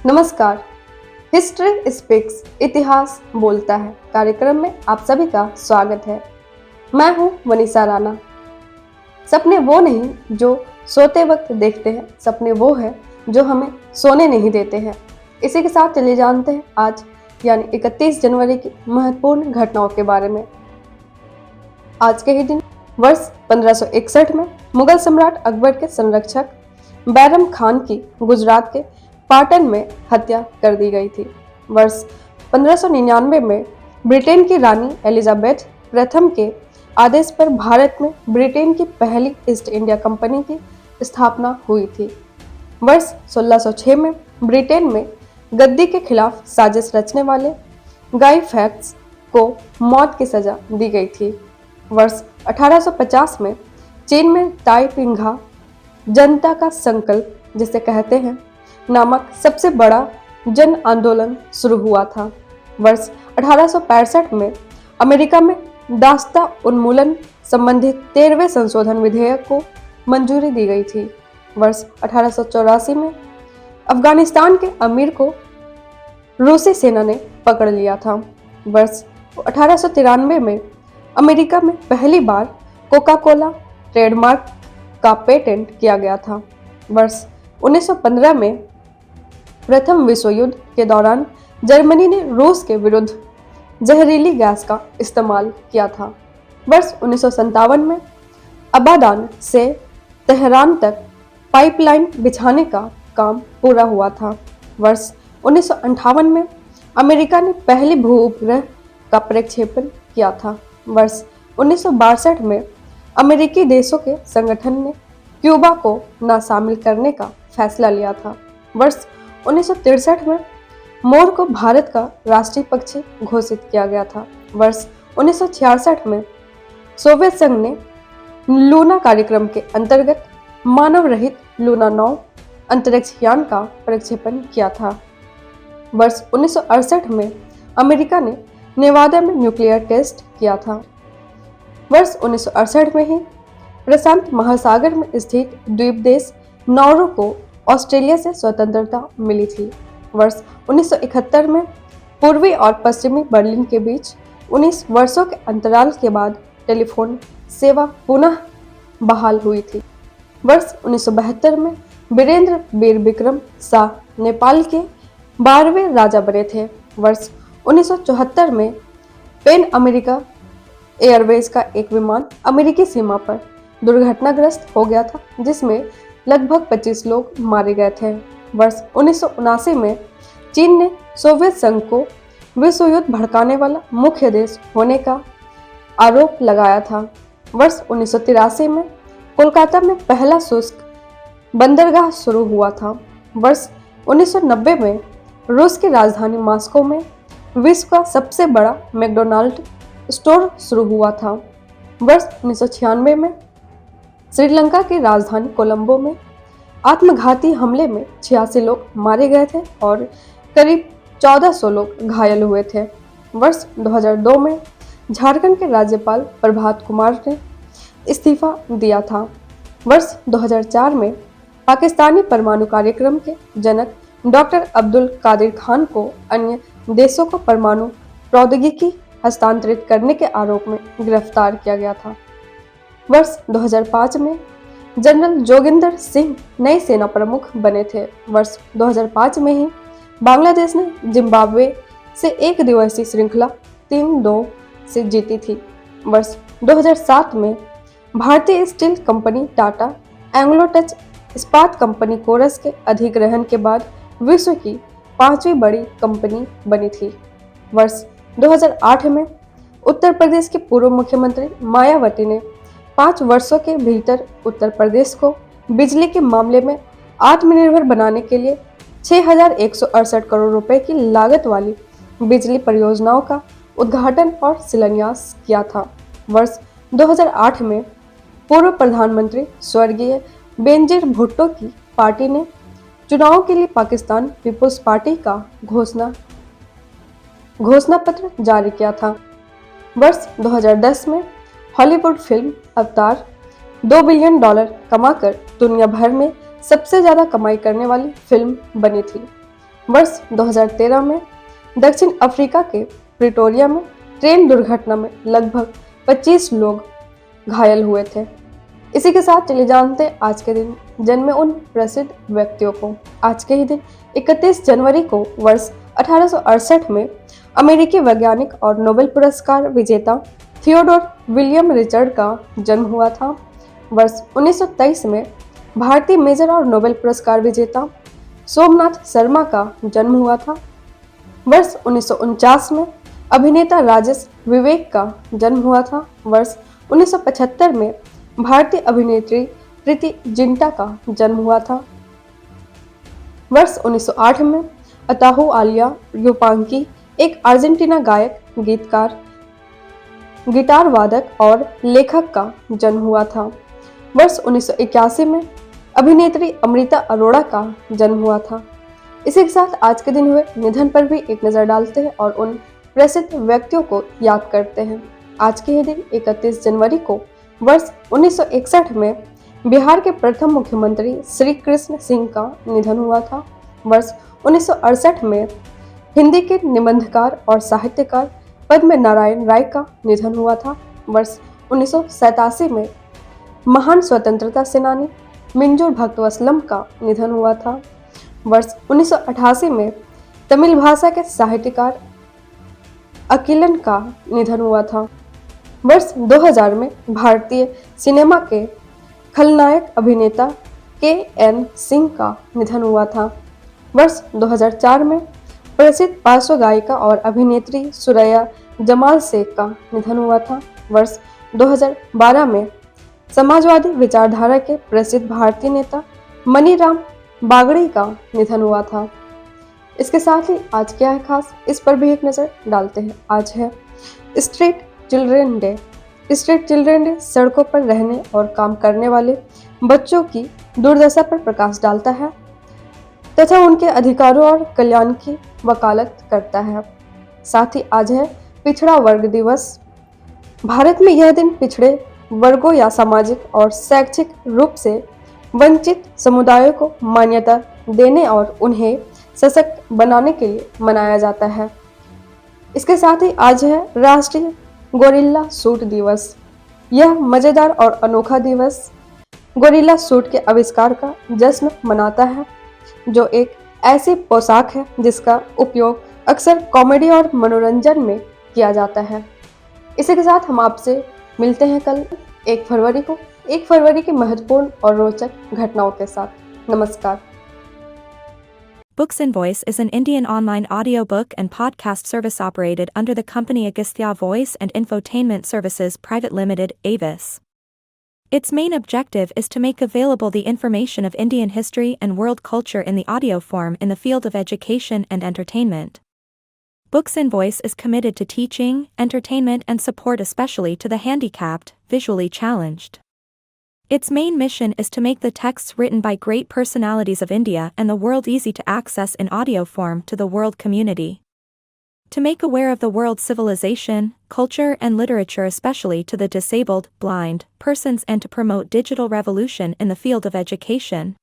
नमस्कार। History speaks इतिहास बोलता है कार्यक्रम में आप सभी का स्वागत है। मैं हूं वनीसा राणा। सपने वो नहीं जो सोते वक्त देखते हैं, सपने वो है जो हमें सोने नहीं देते हैं। इसी के साथ चलिए जानते हैं आज यानी 31 जनवरी की महत्वपूर्ण घटनाओं के बारे में। आज के ही दिन वर्ष 1561 में मुगल सम्राट अकबर के संरक्षक बैरम खान की गुजरात के पाटन में हत्या कर दी गई थी। वर्ष 1599 में ब्रिटेन की रानी एलिजाबेथ प्रथम के आदेश पर भारत में ब्रिटेन की पहली ईस्ट इंडिया कंपनी की स्थापना हुई थी। वर्ष 1606 में ब्रिटेन में गद्दी के खिलाफ साजिश रचने वाले गाई फैक्स को मौत की सजा दी गई थी। वर्ष 1850 में चीन में ताइपिंघा जनता का संकल्प जिसे कहते हैं नामक सबसे बड़ा जन आंदोलन शुरू हुआ था। वर्ष 1865 में अमेरिका में दास्ता उन्मूलन संबंधी 13वें संशोधन विधेयक को मंजूरी दी गई थी। वर्ष 1884 में अफगानिस्तान के अमीर को रूसी सेना ने पकड़ लिया था। वर्ष 1893 में अमेरिका में पहली बार कोका कोला ट्रेडमार्क का पेटेंट किया गया था। वर्ष 1915 में प्रथम विश्व युद्ध के दौरान जर्मनी ने रूस के विरुद्ध जहरीली गैस का इस्तेमाल किया था। वर्ष 1957 में अबादान से तेहरान तक पाइपलाइन बिछाने का काम पूरा हुआ था। वर्ष 1958 में अमेरिका ने पहली भू उपग्रह का प्रक्षेपण किया था। वर्ष 1962 में अमेरिकी देशों के संगठन ने क्यूबा को ना शामिल करने का फैसला लिया था। वर्ष 1963 में मोर को भारत का राष्ट्रीय पक्षी घोषित किया गया था। वर्ष 1966 में सोवियत संघ ने लूना कार्यक्रम के अंतर्गत मानव रहित लूना 9 अंतरिक्ष यान का प्रक्षेपण किया था। वर्ष 1968 में अमेरिका ने नेवादा में न्यूक्लियर टेस्ट किया था। वर्ष 1968 में ही प्रशांत महासागर में स्थित द्वीप देश नौरू को ऑस्ट्रेलिया से स्वतंत्रता मिली थी। वर्ष 1971 में पूर्वी और पश्चिमी बर्लिन के बीच 19 वर्षों के अंतराल के बाद टेलीफोन सेवा पुनः बहाल हुई थी। वर्ष 1972 में वीरेंद्र वीर विक्रम शाह नेपाल के 12वें राजा बने थे। वर्ष 1974 में पैन अमेरिका एयरवेज का एक विमान अमेरिकी सीमा पर दुर्घटनाग्रस्त हो गया था, जिसमें लगभग 25 लोग मारे गए थे। वर्ष 1979 में चीन ने सोवियत संघ को विश्व युद्ध भड़काने वाला मुख्य देश होने का आरोप लगाया था। वर्ष 1983 में कोलकाता में पहला शुष्क बंदरगाह शुरू हुआ था। वर्ष 1990 में रूस की राजधानी मॉस्को में विश्व का सबसे बड़ा मैकडॉनल्ड स्टोर शुरू हुआ था। वर्ष 1996 में श्रीलंका की राजधानी कोलंबो में आत्मघाती हमले में 86 लोग मारे गए थे और करीब 1400 लोग घायल हुए थे। वर्ष 2002 में झारखंड के राज्यपाल प्रभात कुमार ने इस्तीफा दिया था। वर्ष 2004 में पाकिस्तानी परमाणु कार्यक्रम के जनक डॉक्टर अब्दुल कादिर खान को अन्य देशों को परमाणु प्रौद्योगिकी हस्तांतरित करने के आरोप में गिरफ्तार किया गया था। वर्ष 2005 में जनरल जोगिंदर सिंह नए सेना प्रमुख बने थे। वर्ष 2005 में ही बांग्लादेश ने जिम्बाब्वे से एक दिवसीय श्रृंखला 3-2 से जीती थी। वर्ष 2007 में भारतीय steel company Tata Anglo touch इस्पात कंपनी कोरस के अधिग्रहण के बाद विश्व की 5वीं बड़ी कंपनी बनी थी। वर्ष 2008 में उत्तर प्रदेश के पूर्व मुख्यमंत्री मायावती ने 5 वर्षों के भीतर उत्तर प्रदेश को बिजली के मामले में आत्मनिर्भर बनाने के लिए 6,168 करोड़ रुपए की लागत वाली बिजली परियोजनाओं का उद्घाटन और शिलान्यास किया था। वर्ष 2008 में पूर्व प्रधानमंत्री स्वर्गीय बेनजीर भुट्टो की पार्टी ने चुनाव के लिए पाकिस्तान पीपुल्स पार्टी का घोषणा पत्र जारी किया था। वर्ष 2010 में हॉलीवुड फिल्म अवतार $2 बिलियन कमाकर दुनिया भर में सबसे ज्यादा कमाई करने वाली फिल्म बनी थी। वर्ष 2013 में दक्षिण अफ्रीका के प्रिटोरिया में ट्रेन दुर्घटना में लगभग 25 लोग घायल हुए थे। इसी के साथ चलिए जानते हैं आज के दिन जन्मे उन प्रसिद्ध व्यक्तियों को। आज के ही दिन 31 जनवरी को वर्ष 1868 में अमेरिकी वैज्ञानिक और नोबेल पुरस्कार विजेता थियोडोर विलियम रिचर्ड का जन्म हुआ था। वर्ष 1923 में भारतीय मेजर और नोबेल पुरस्कार विजेता सोमनाथ शर्मा का जन्म हुआ था। वर्ष 1949 में अभिनेता राजेश विवेक का जन्म हुआ था। वर्ष 1975 में भारतीय अभिनेत्री प्रीति जिंटा का जन्म हुआ था। वर्ष 1908 में अताहु आलिया युपांकी एक अर्जेंटीना गायक, गीतकार, गिटार वादक और लेखक का जन्म हुआ था। वर्ष 1981 में अभिनेत्री अमृता अरोड़ा का जन्म हुआ था। इसी के साथ आज के दिन हुए निधन पर भी एक नज़र डालते हैं और उन प्रसिद्ध व्यक्तियों को याद करते हैं। आज के ही दिन 31 जनवरी को वर्ष 1961 में बिहार के प्रथम मुख्यमंत्री श्री कृष्ण सिंह का निधन हुआ था। वर्ष 1968 में हिंदी के निबंधकार और साहित्यकार पद्म नारायण राय का निधन हुआ था। वर्ष 1987 में महान स्वतंत्रता सेनानी मिंजोर भक्तवसलम का निधन हुआ था। वर्ष 1988 में तमिल भाषा के साहित्यकार अकिलन का निधन हुआ था। वर्ष 2000 में भारतीय सिनेमा के खलनायक अभिनेता के.एन. सिंह का निधन हुआ था। वर्ष 2004 में प्रसिद्ध पार्श्व गायिका और अभिनेत्री सुरैया जमाल शेख का निधन हुआ था। वर्ष 2012 में समाजवादी विचारधारा के प्रसिद्ध भारतीय नेता मनीराम बागड़ी का निधन हुआ था। इसके साथ ही आज क्या है खास, इस पर भी एक नज़र डालते हैं। आज है street children day. Street children day सड़कों पर रहने और काम करने वाले बच्चों की दुर्दशा पर प्रकाश डालता है तथा उनके अधिकारों और कल्याण की वकालत करता है। साथ ही आज है पिछड़ा वर्ग दिवस। भारत में यह दिन पिछड़े वर्गों या सामाजिक और शैक्षिक रूप से वंचित समुदायों को मान्यता देने और उन्हें सशक्त बनाने के लिए मनाया जाता है। इसके साथ ही आज है राष्ट्रीय गोरिल्ला सूट दिवस। यह मजेदार और अनोखा दिवस गोरिल्ला सूट के आविष्कार का जश्न मनाता है, जो एक ऐसी पोशाक है जिसका उपयोग अक्सर कॉमेडी और मनोरंजन में किया जाता है। इसी के साथ हम आपसे मिलते हैं कल 1 फरवरी को 1 फरवरी की महत्वपूर्ण और रोचक घटनाओं के साथ। नमस्कार। Books and Voice is an Indian online audiobook and podcast service operated under the company Agastya Voice and Infotainment Services Private Limited, Avis. Its main objective is to make available the information of Indian history and world culture in the audio form in the field of education and entertainment. Books and Voice is committed to teaching, entertainment and support especially to the handicapped, visually challenged. Its main mission is to make the texts written by great personalities of India and the world easy to access in audio form to the world community. To make aware of the world's civilization, culture and literature especially to the disabled, blind, persons and to promote digital revolution in the field of education.